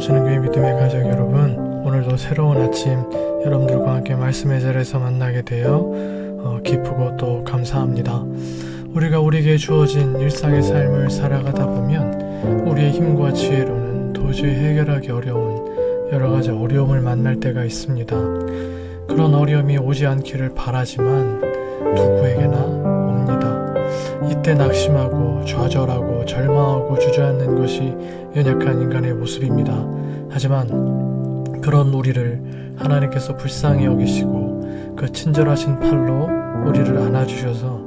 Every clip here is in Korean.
넘치는 교회 믿음의 가족 여러분, 오늘도 새로운 아침 여러분들과 함께 말씀의 자리에서 만나게 되어 기쁘고 또 감사합니다. 우리가 우리에게 주어진 일상의 삶을 살아가다 보면 우리의 힘과 지혜로는 도저히 해결하기 어려운 여러 가지 어려움을 만날 때가 있습니다. 그런 어려움이 오지 않기를 바라지만 누구에게나 옵니다. 이때 낙심하고 좌절하고 절망하고 주저앉는 것이 연약한 인간의 모습입니다. 하지만 그런 우리를 하나님께서 불쌍히 여기시고 그 친절하신 팔로 우리를 안아주셔서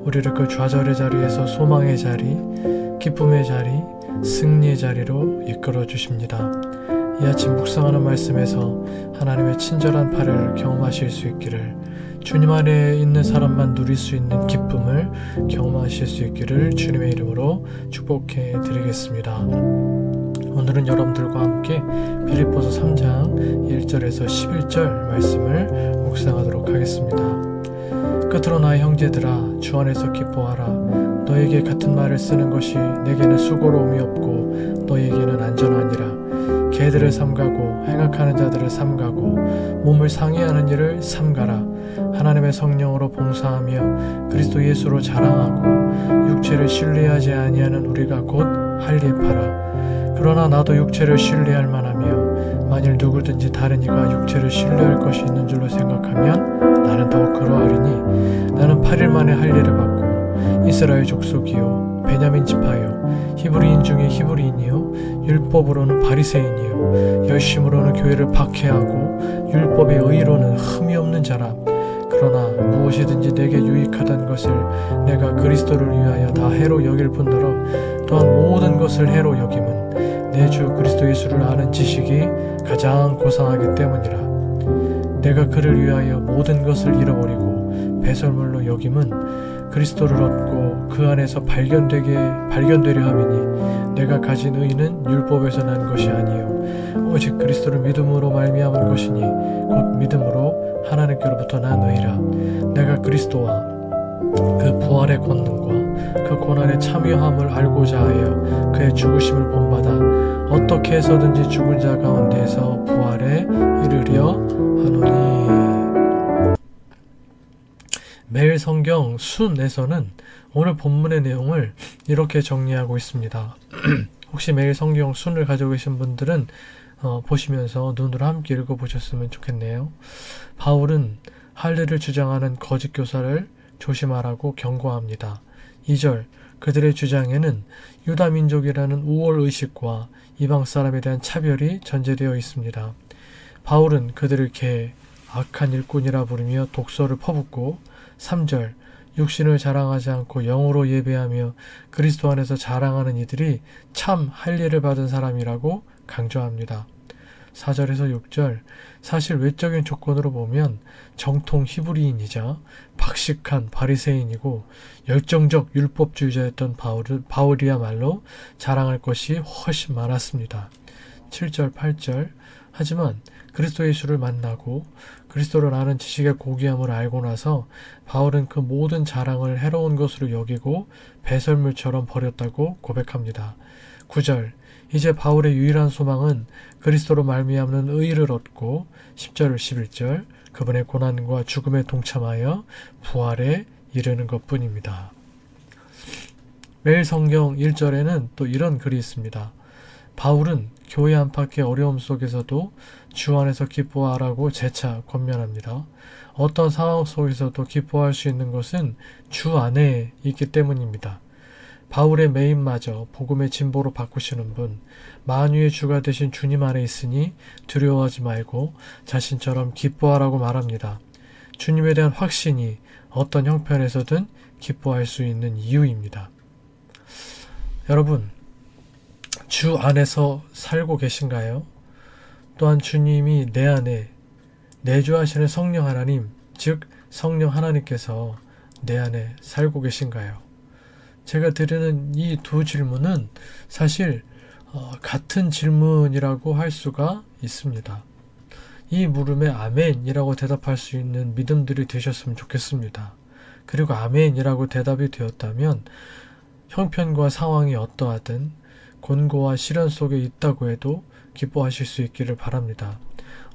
우리를 그 좌절의 자리에서 소망의 자리, 기쁨의 자리, 승리의 자리로 이끌어 주십니다. 이 아침 묵상하는 말씀에서 하나님의 친절한 팔을 경험하실 수 있기를, 주님 안에 있는 사람만 누릴 수 있는 기쁨을 경험하실 수 있기를 주님의 이름으로 축복해 드리겠습니다. 오늘은 여러분들과 함께 빌립보서 3장 1절에서 11절 말씀을 묵상하도록 하겠습니다. 끝으로 나의 형제들아, 주 안에서 기뻐하라. 너에게 같은 말을 쓰는 것이 내게는 수고로움이 없고 너에게는 안전하니라. 개들을 삼가고 행악하는 자들을 삼가고 몸을 상해하는 일을 삼가라. 하나님의 성령으로 봉사하며 그리스도 예수로 자랑하고 육체를 신뢰하지 아니하는 우리가 곧 할례파라. 그러나 나도 육체를 신뢰할 만하며 만일 누구든지 다른 이가 육체를 신뢰할 것이 있는 줄로 생각하면 나는 더욱 그러하리니, 나는 8일 만에 할례를 받고 이스라엘 족속이요 베냐민 지파요 히브리인 중에 히브리인이요 율법으로는 바리새인이요 열심으로는 교회를 박해하고 율법의 의로는 흠이 없는 자라. 그러나 무엇이든지 내게 유익하던 것을 내가 그리스도를 위하여 다 해로 여길 뿐더러 또한 모든 것을 해로 여김은 내 주 그리스도 예수를 아는 지식이 가장 고상하기 때문이라. 내가 그를 위하여 모든 것을 잃어버리고 배설물로 여김은 그리스도를 얻고 그 안에서 발견되려 함이니, 내가 가진 의는 율법에서 난 것이 아니요 오직 그리스도를 믿음으로 말미암은 것이니 곧 믿음으로 하나님께로부터 난 의라. 내가 그리스도와 그 부활의 권능과 그 고난의 참여함을 알고자 하여 그의 죽으심을 본받아 어떻게 해서든지 죽은 자 가운데에서 부활에 이르려 하노니. 매일 성경 순에서는 오늘 본문의 내용을 이렇게 정리하고 있습니다. 혹시 매일 성경 순을 가지고 계신 분들은 보시면서 눈으로 함께 읽어보셨으면 좋겠네요. 바울은 할례를 주장하는 거짓 교사를 조심하라고 경고합니다. 2절, 그들의 주장에는 유다 민족이라는 우월의식과 이방 사람에 대한 차별이 전제되어 있습니다. 바울은 그들을 악한 일꾼이라 부르며 독서를 퍼붓고, 3절, 육신을 자랑하지 않고 영으로 예배하며 그리스도 안에서 자랑하는 이들이 참 할례를 받은 사람이라고 강조합니다. 4절에서 6절, 사실 외적인 조건으로 보면 정통 히브리인이자 박식한 바리새인이고 열정적 율법주의자였던 바울이야말로 자랑할 것이 훨씬 많았습니다. 7절, 8절, 하지만 그리스도 예수를 만나고 그리스도를 아는 지식의 고귀함을 알고 나서 바울은 그 모든 자랑을 해로운 것으로 여기고 배설물처럼 버렸다고 고백합니다. 9절, 이제 바울의 유일한 소망은 그리스도로 말미암는 의를 얻고 10절, 11절, 그분의 고난과 죽음에 동참하여 부활에 이르는 것뿐입니다. 매일 성경 1절에는 또 이런 글이 있습니다. 바울은 교회 안팎의 어려움 속에서도 주 안에서 기뻐하라고 재차 권면합니다. 어떤 상황 속에서도 기뻐할 수 있는 것은 주 안에 있기 때문입니다. 바울의 매임마저 복음의 진보로 바꾸시는 분, 만유의 주가 되신 주님 안에 있으니 두려워하지 말고 자신처럼 기뻐하라고 말합니다. 주님에 대한 확신이 어떤 형편에서든 기뻐할 수 있는 이유입니다. 여러분, 주 안에서 살고 계신가요? 또한 주님이 내 안에 내주하시는 성령 하나님, 즉 성령 하나님께서 내 안에 살고 계신가요? 제가 드리는 이 두 질문은 사실 같은 질문이라고 할 수가 있습니다. 이 물음에 아멘이라고 대답할 수 있는 믿음들이 되셨으면 좋겠습니다. 그리고 아멘이라고 대답이 되었다면 형편과 상황이 어떠하든 곤고와 시련 속에 있다고 해도 기뻐하실 수 있기를 바랍니다.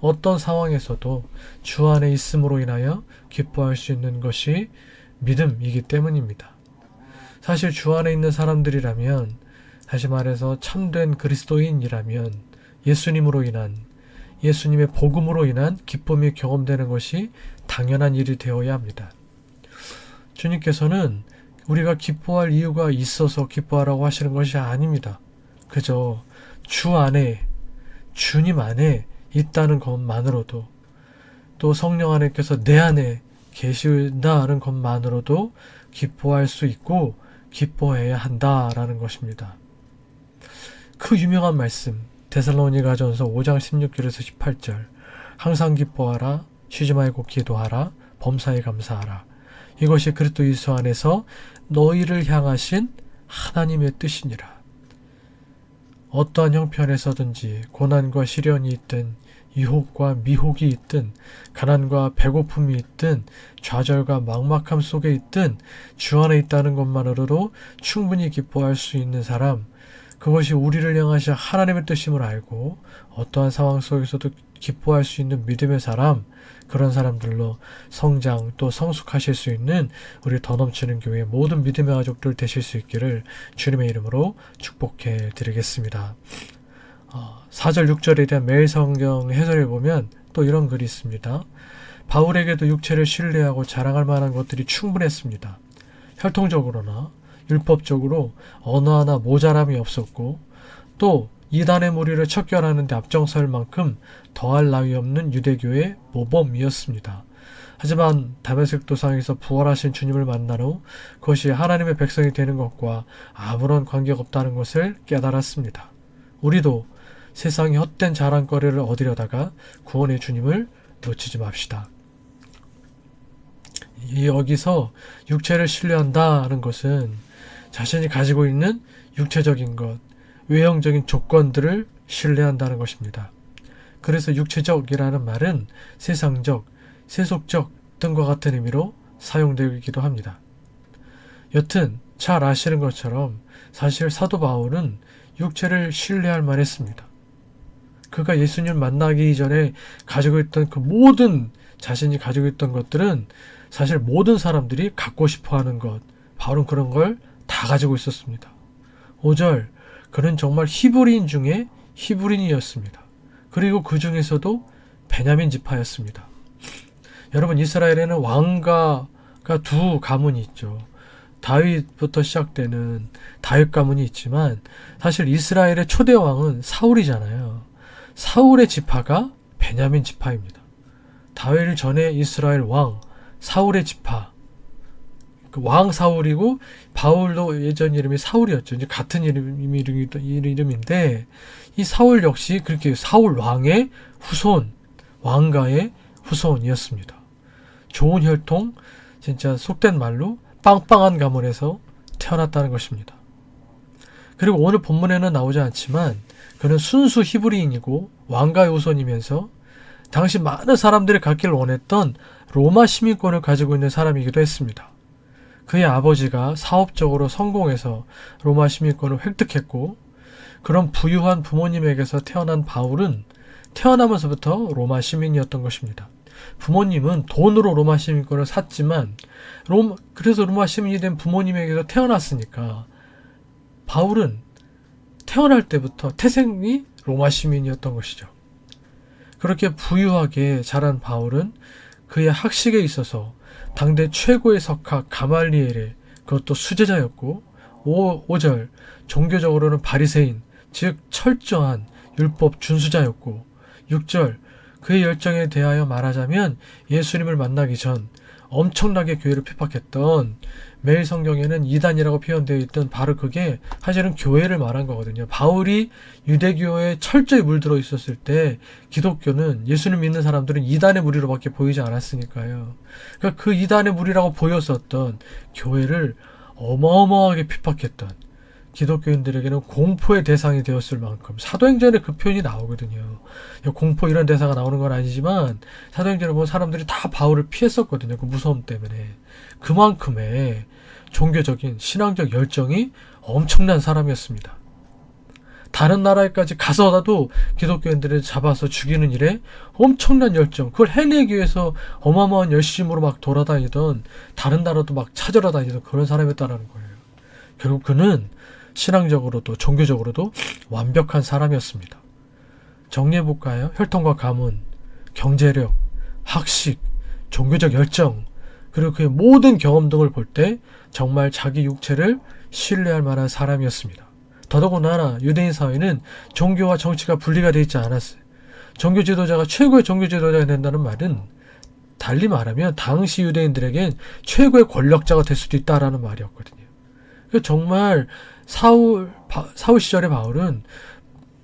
어떤 상황에서도 주 안에 있음으로 인하여 기뻐할 수 있는 것이 믿음이기 때문입니다. 사실 주 안에 있는 사람들이라면, 다시 말해서 참된 그리스도인이라면 예수님으로 인한, 예수님의 복음으로 인한 기쁨이 경험되는 것이 당연한 일이 되어야 합니다. 주님께서는 우리가 기뻐할 이유가 있어서 기뻐하라고 하시는 것이 아닙니다. 그저 주 안에, 주님 안에 있다는 것만으로도, 또 성령 하나님께서 내 안에 계신다는 것만으로도 기뻐할 수 있고 기뻐해야 한다라는 것입니다. 그 유명한 말씀, 데살로니가전서 5장 16절에서 18절, 항상 기뻐하라, 쉬지 말고 기도하라, 범사에 감사하라. 이것이 그리스도 예수 안에서 너희를 향하신 하나님의 뜻이니라. 어떠한 형편에서든지 고난과 시련이 있든 유혹과 미혹이 있든 가난과 배고픔이 있든 좌절과 막막함 속에 있든 주 안에 있다는 것만으로도 충분히 기뻐할 수 있는 사람, 그것이 우리를 향하신 하나님의 뜻임을 알고 어떠한 상황 속에서도 기뻐할 수 있는 믿음의 사람, 그런 사람들로 성장 또 성숙하실 수 있는 우리 더 넘치는 교회 모든 믿음의 가족들 되실 수 있기를 주님의 이름으로 축복해 드리겠습니다. 4절 6절에 대한 매일 성경 해설을 보면 또 이런 글이 있습니다. 바울에게도 육체를 신뢰하고 자랑할 만한 것들이 충분했습니다. 혈통적으로나 율법적으로 어느 하나 모자람이 없었고, 또 이단의 무리를 척결하는 데 앞장설 만큼 더할 나위 없는 유대교의 모범이었습니다. 하지만 다메섹 도상에서 부활하신 주님을 만난 후 그것이 하나님의 백성이 되는 것과 아무런 관계가 없다는 것을 깨달았습니다. 우리도 세상의 헛된 자랑거리를 얻으려다가 구원의 주님을 놓치지 맙시다. 여기서 육체를 신뢰한다는 것은 자신이 가지고 있는 육체적인 것, 외형적인 조건들을 신뢰한다는 것입니다. 그래서 육체적이라는 말은 세상적, 세속적 등과 같은 의미로 사용되기도 합니다. 여튼 잘 아시는 것처럼 사실 사도 바울은 육체를 신뢰할 만했습니다. 그가 예수님을 만나기 이전에 가지고 있던 그 모든, 자신이 가지고 있던 것들은 사실 모든 사람들이 갖고 싶어하는 것, 바울은 그런 걸 다 가지고 있었습니다. 5절, 그는 정말 히브리인 중에 히브리인이었습니다. 그리고 그 중에서도 베냐민 지파였습니다. 여러분, 이스라엘에는 왕가가 두 가문이 있죠. 다윗부터 시작되는 다윗 가문이 있지만 사실 이스라엘의 초대 왕은 사울이잖아요. 사울의 지파가 베냐민 지파입니다. 다윗 전에 이스라엘 왕 사울의 지파, 그 왕 사울이고 바울도 예전 이름이 사울이었죠. 이제 같은 이름인데 이 사울 역시 그렇게 사울 왕의 후손, 왕가의 후손이었습니다. 좋은 혈통, 진짜 속된 말로 빵빵한 가문에서 태어났다는 것입니다. 그리고 오늘 본문에는 나오지 않지만 그는 순수 히브리인이고 왕가의 후손이면서 당시 많은 사람들이 갖기를 원했던 로마 시민권을 가지고 있는 사람이기도 했습니다. 그의 아버지가 사업적으로 성공해서 로마 시민권을 획득했고, 그런 부유한 부모님에게서 태어난 바울은 태어나면서부터 로마 시민이었던 것입니다. 부모님은 돈으로 로마 시민권을 샀지만 그래서 로마 시민이 된 부모님에게서 태어났으니까 바울은 태어날 때부터 태생이 로마 시민이었던 것이죠. 그렇게 부유하게 자란 바울은 그의 학식에 있어서 당대 최고의 석학 가말리엘의 그것도 수제자였고, 5절 종교적으로는 바리새인, 즉 철저한 율법 준수자였고, 6절 그의 열정에 대하여 말하자면 예수님을 만나기 전 엄청나게 교회를 핍박했던 매일 성경에는 이단이라고 표현되어 있던 바로 그게 사실은 교회를 말한 거거든요. 바울이 유대교에 철저히 물들어 있었을 때 기독교는, 예수를 믿는 사람들은 이단의 무리로밖에 보이지 않았으니까요. 그러니까 그 이단의 무리라고 보였었던 교회를 어마어마하게 핍박했던 기독교인들에게는 공포의 대상이 되었을 만큼, 사도행전에 그 표현이 나오거든요. 공포 이런 대사가 나오는 건 아니지만 사도행전에 보면 사람들이 다 바울을 피했었거든요. 그 무서움 때문에. 그만큼의 종교적인 신앙적 열정이 엄청난 사람이었습니다. 다른 나라에까지 가서라도 기독교인들을 잡아서 죽이는 일에 엄청난 열정, 그걸 해내기 위해서 어마어마한 열심으로 막 돌아다니던, 다른 나라도 막 찾으러 다니던 그런 사람이었다는 거예요. 결국 그는 신앙적으로도 종교적으로도 완벽한 사람이었습니다. 정리해볼까요? 혈통과 가문, 경제력, 학식, 종교적 열정, 그리고 그의 모든 경험 등을 볼 때 정말 자기 육체를 신뢰할 만한 사람이었습니다. 더더군다나 유대인 사회는 종교와 정치가 분리가 되어 있지 않았어요. 종교 지도자가 최고의 종교 지도자가 된다는 말은 달리 말하면 당시 유대인들에겐 최고의 권력자가 될 수도 있다라는 말이었거든요. 정말 사울 시절의 바울은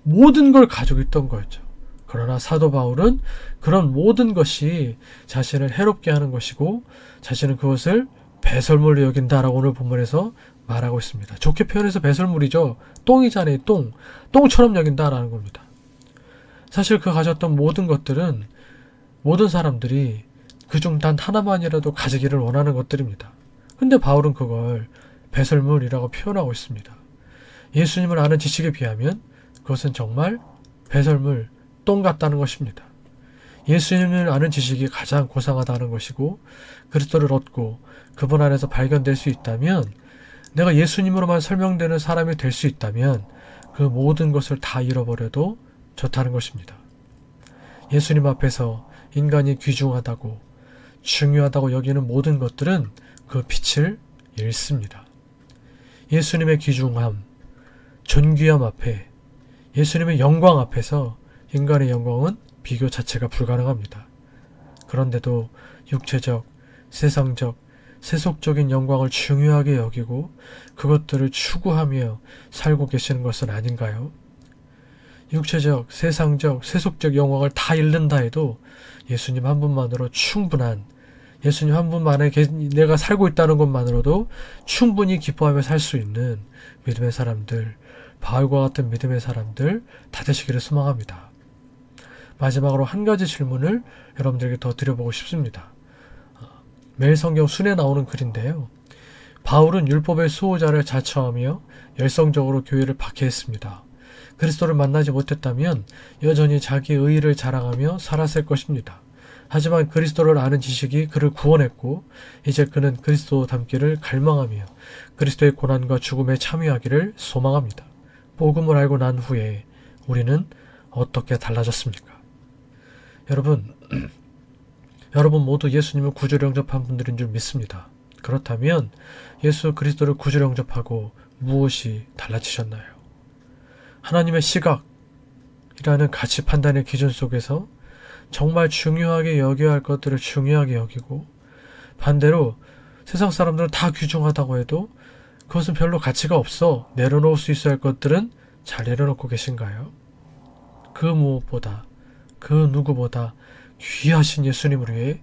모든 걸 가지고 있던 거였죠. 그러나 사도 바울은 그런 모든 것이 자신을 해롭게 하는 것이고 자신은 그것을 배설물로 여긴다라고 오늘 본문에서 말하고 있습니다. 좋게 표현해서 배설물이죠. 똥이잖아요. 똥처럼 여긴다라는 겁니다. 사실 그 가졌던 모든 것들은 모든 사람들이 그중 단 하나만이라도 가지기를 원하는 것들입니다. 근데 바울은 그걸 배설물이라고 표현하고 있습니다. 예수님을 아는 지식에 비하면 그것은 정말 배설물, 똥 같다는 것입니다. 예수님을 아는 지식이 가장 고상하다는 것이고, 그리스도를 얻고 그분 안에서 발견될 수 있다면, 내가 예수님으로만 설명되는 사람이 될 수 있다면 그 모든 것을 다 잃어버려도 좋다는 것입니다. 예수님 앞에서 인간이 귀중하다고, 중요하다고 여기는 모든 것들은 그 빛을 잃습니다. 예수님의 귀중함, 존귀함 앞에, 예수님의 영광 앞에서 인간의 영광은 비교 자체가 불가능합니다. 그런데도 육체적, 세상적, 세속적인 영광을 중요하게 여기고 그것들을 추구하며 살고 계시는 것은 아닌가요? 육체적, 세상적, 세속적 영광을 다 잃는다 해도 예수님 한 분만으로 충분한, 예수님 한 분만에 내가 살고 있다는 것만으로도 충분히 기뻐하며 살 수 있는 믿음의 사람들, 바울과 같은 믿음의 사람들 다 되시기를 소망합니다. 마지막으로 한 가지 질문을 여러분들에게 더 드려보고 싶습니다. 매일 성경 순에 나오는 글인데요. 바울은 율법의 수호자를 자처하며 열성적으로 교회를 박해했습니다. 그리스도를 만나지 못했다면 여전히 자기의 의의를 자랑하며 살았을 것입니다. 하지만 그리스도를 아는 지식이 그를 구원했고 이제 그는 그리스도 닮기를 갈망하며 그리스도의 고난과 죽음에 참여하기를 소망합니다. 복음을 알고 난 후에 우리는 어떻게 달라졌습니까? 여러분 모두 예수님을 구주로 영접한 분들인 줄 믿습니다. 그렇다면 예수 그리스도를 구주로 영접하고 무엇이 달라지셨나요? 하나님의 시각이라는 가치 판단의 기준 속에서 정말 중요하게 여겨야 할 것들을 중요하게 여기고, 반대로 세상 사람들은 다 귀중하다고 해도 그것은 별로 가치가 없어 내려놓을 수 있어야 할 것들은 잘 내려놓고 계신가요? 그 무엇보다, 그 누구보다 귀하신 예수님을 위해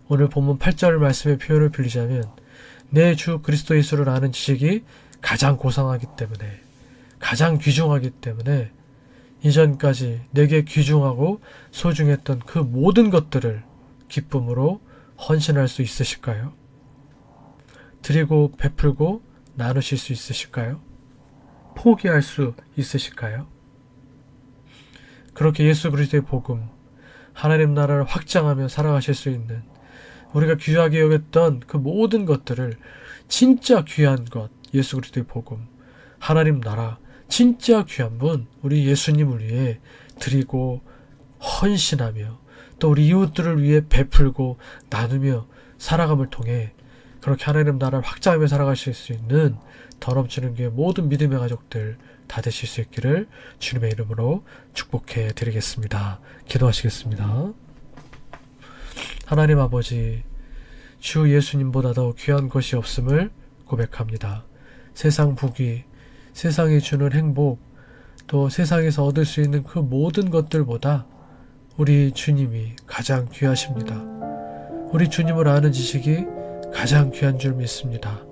오늘 본문 8절 말씀의 표현을 빌리자면 내 주 그리스도 예수를 아는 지식이 가장 고상하기 때문에, 가장 귀중하기 때문에 이전까지 내게 귀중하고 소중했던 그 모든 것들을 기쁨으로 헌신할 수 있으실까요? 드리고 베풀고 나누실 수 있으실까요? 포기할 수 있으실까요? 그렇게 예수 그리스도의 복음, 하나님 나라를 확장하며 살아가실 수 있는, 우리가 귀하게 여겼던 그 모든 것들을, 진짜 귀한 것, 예수 그리스도의 복음, 하나님 나라, 진짜 귀한 분, 우리 예수님을 위해 드리고 헌신하며 또 우리 이웃들을 위해 베풀고 나누며 살아감을 통해 그렇게 하나님 나라를 확장하며 살아가실 수 있는 더 넘치는 게 모든 믿음의 가족들 다 되실 수 있기를 주님의 이름으로 축복해 드리겠습니다. 기도하시겠습니다. 하나님 아버지, 주 예수님보다 더 귀한 것이 없음을 고백합니다. 세상 부귀, 세상이 주는 행복, 또 세상에서 얻을 수 있는 그 모든 것들보다 우리 주님이 가장 귀하십니다. 우리 주님을 아는 지식이 가장 귀한 줄 믿습니다.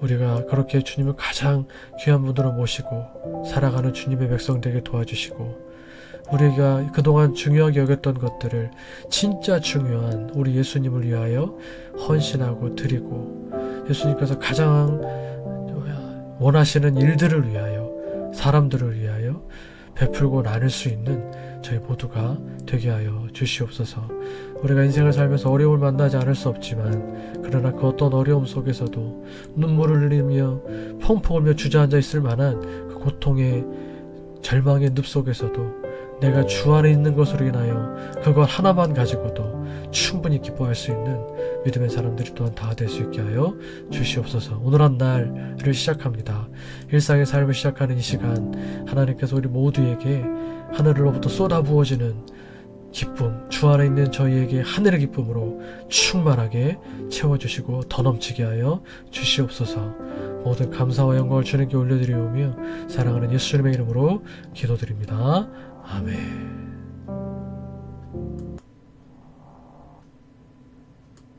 우리가 그렇게 주님을 가장 귀한 분으로 모시고 살아가는 주님의 백성 되게 도와주시고, 우리가 그동안 중요하게 여겼던 것들을 진짜 중요한 우리 예수님을 위하여 헌신하고 드리고, 예수님께서 가장 원하시는 일들을 위하여, 사람들을 위하여 베풀고 나눌 수 있는 저희 모두가 되게 하여 주시옵소서. 우리가 인생을 살면서 어려움을 만나지 않을 수 없지만, 그러나 그 어떤 어려움 속에서도 눈물을 흘리며 펑펑 울며 주저앉아 있을 만한 그 고통의 절망의 늪 속에서도 내가 주 안에 있는 것으로 인하여 그것 하나만 가지고도 충분히 기뻐할 수 있는 믿음의 사람들이 또한 다 될 수 있게 하여 주시옵소서. 오늘 한 날을 시작합니다. 일상의 삶을 시작하는 이 시간, 하나님께서 우리 모두에게 하늘로부터 쏟아부어지는 기쁨, 주 안에 있는 저희에게 하늘의 기쁨으로 충만하게 채워주시고 더 넘치게 하여 주시옵소서. 모든 감사와 영광을 주님께 올려드리오며 사랑하는 예수님의 이름으로 기도드립니다. 아멘.